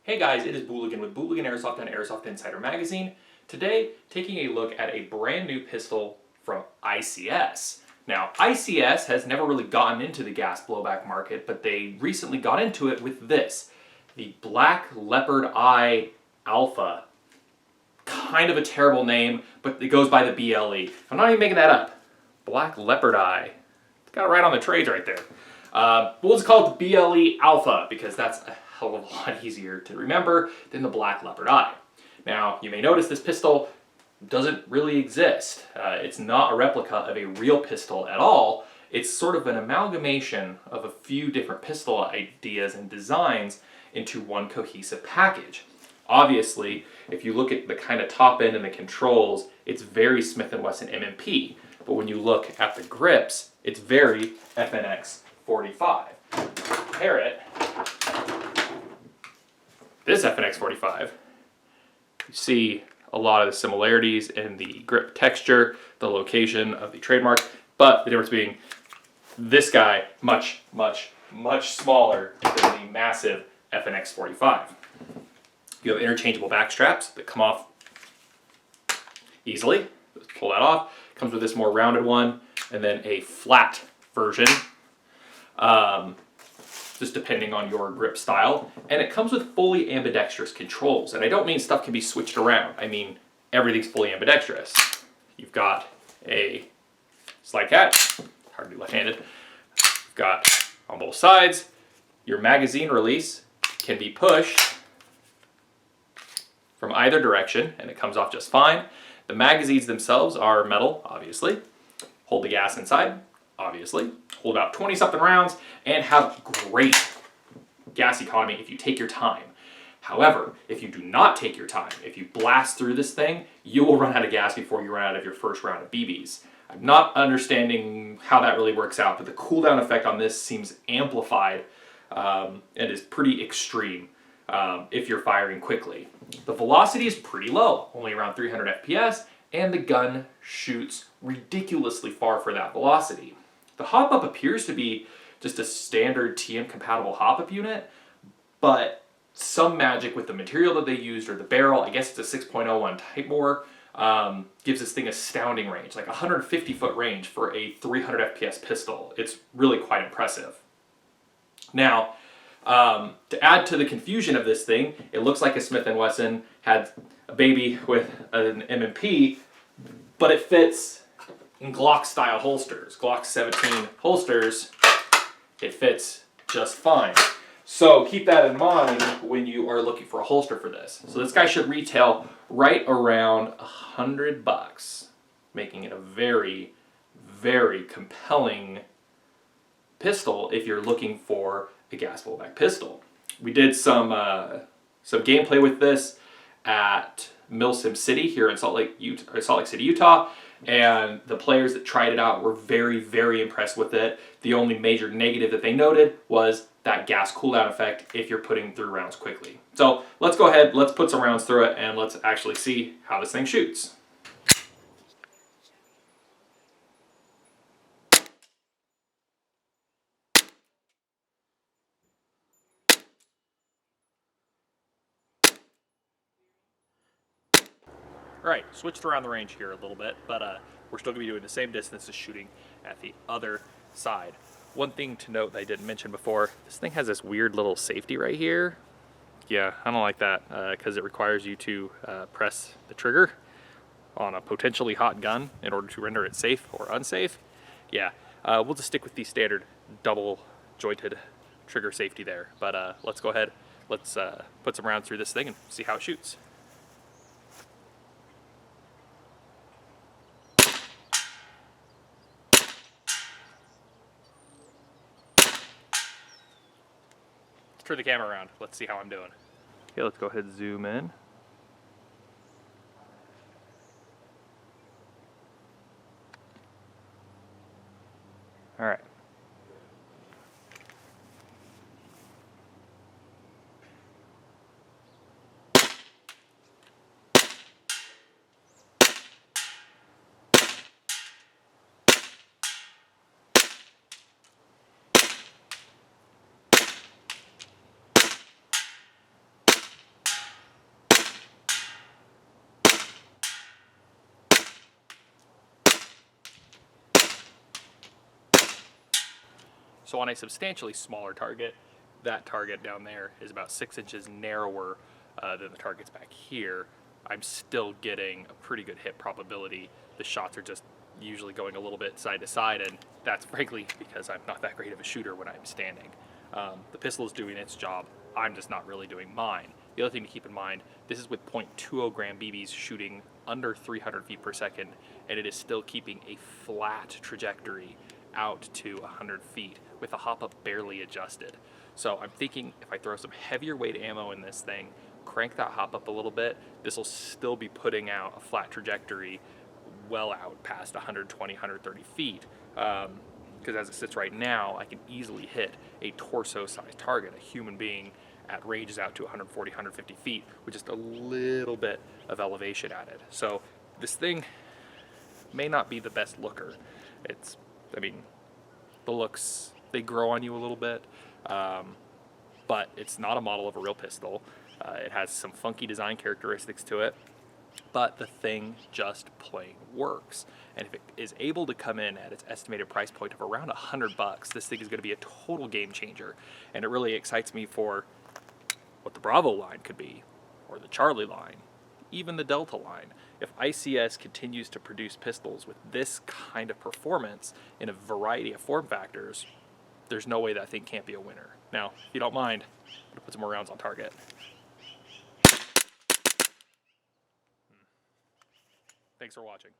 Hey guys, it is Booligan with Booligan Airsoft and Airsoft Insider Magazine. Today, taking a look at a brand new pistol from ICS. Now, ICS has never really gotten into the gas blowback market, but they recently got into it with this, the Black Leopard Eye Alpha. Kind of a terrible name, but it goes by the BLE. I'm not even making that up. Black Leopard Eye. It's got it right on the trades right there. We'll just call it the BLE Alpha because that's a hell of a lot easier to remember than the Black Leopard Eye. Now, you may notice this pistol doesn't really exist. It's not a replica of a real pistol at all. It's sort of an amalgamation of a few different pistol ideas and designs into one cohesive package. Obviously, if you look at the kind of top end and the controls, it's very Smith & Wesson M&P. But when you look at the grips, it's very FNX 45. Compare it. This FNX 45, you see a lot of the similarities in the grip texture, the location of the trademark, but the difference being this guy much smaller than the massive FNX 45. You have interchangeable back straps that come off easily. Let's pull that off. Comes with this more rounded one, and then a flat version, just depending on your grip style. And it comes with fully ambidextrous controls. And I don't mean stuff can be switched around. I mean everything's fully ambidextrous. You've got a slide catch, hard to be left-handed. You've got on both sides. Your magazine release can be pushed from either direction, and it comes off just fine. The magazines themselves are metal, obviously. Hold the gas inside, obviously. Hold about 20-something rounds and have great gas economy if you take your time. However, if you do not take your time, if you blast through this thing, you will run out of gas before you run out of your first round of BBs. I'm not understanding how that really works out, but the cooldown effect on this seems amplified and is pretty extreme if you're firing quickly. The velocity is pretty low, only around 300 FPS, and the gun shoots ridiculously far for that velocity. The hop-up appears to be just a standard TM-compatible hop-up unit, but some magic with the material that they used or the barrel, I guess it's a 6.01 type bore, gives this thing astounding range, like 150-foot range for a 300 FPS pistol. It's really quite impressive. Now, to add to the confusion of this thing, it looks like a Smith & Wesson had a baby with an M&P, but it fits in Glock style holsters. Glock 17 holsters, it fits just fine. So keep that in mind when you are looking for a holster for this. So this guy should retail right around $100, making it a very compelling pistol if you're looking for a gas blowback pistol. We did some gameplay with this at Milsim City here in Salt Lake City, Utah, and the players that tried it out were very impressed with it. The only major negative that they noted was that gas cooldown effect if you're putting through rounds quickly. So let's go ahead, let's put some rounds through it, and let's actually see how this thing shoots. Alright, switched around the range here a little bit, but we're still going to be doing the same distance as shooting at the other side. One thing to note that I didn't mention before, this thing has this weird little safety right here. Yeah, I don't like that because it requires you to press the trigger on a potentially hot gun in order to render it safe or unsafe. Yeah, we'll just stick with the standard double jointed trigger safety there. But let's go ahead, let's put some rounds through this thing and see how it shoots. Turn the camera around. Let's see how I'm doing. Okay, let's go ahead and zoom in. All right. So on a substantially smaller target, that target down there is about 6 inches narrower than the targets back here. I'm still getting a pretty good hit probability. The shots are just usually going a little bit side to side, and that's frankly because I'm not that great of a shooter when I'm standing. The pistol is doing its job. I'm just not really doing mine. The other thing to keep in mind, this is with .20 gram BBs shooting under 300 feet per second, and it is still keeping a flat trajectory out to 100 feet with the hop up barely adjusted. So I'm thinking if I throw some heavier weight ammo in this thing, crank that hop up a little bit, this will still be putting out a flat trajectory well out past 120, 130 feet. Because as it sits right now, I can easily hit a torso-sized target, a human being at ranges out to 140, 150 feet with just a little bit of elevation added. So this thing may not be the best looker. I mean, the looks, they grow on you a little bit, but it's not a model of a real pistol. It has some funky design characteristics to it, but the thing just plain works. And if it is able to come in at its estimated price point of around $100, this thing is going to be a total game changer. And it really excites me for what the Bravo line could be, or the Charlie line, even the Delta line. If ICS continues to produce pistols with this kind of performance in a variety of form factors, there's no way that thing can't be a winner. Now, if you don't mind, I'm going to put some more rounds on target. Thanks for watching.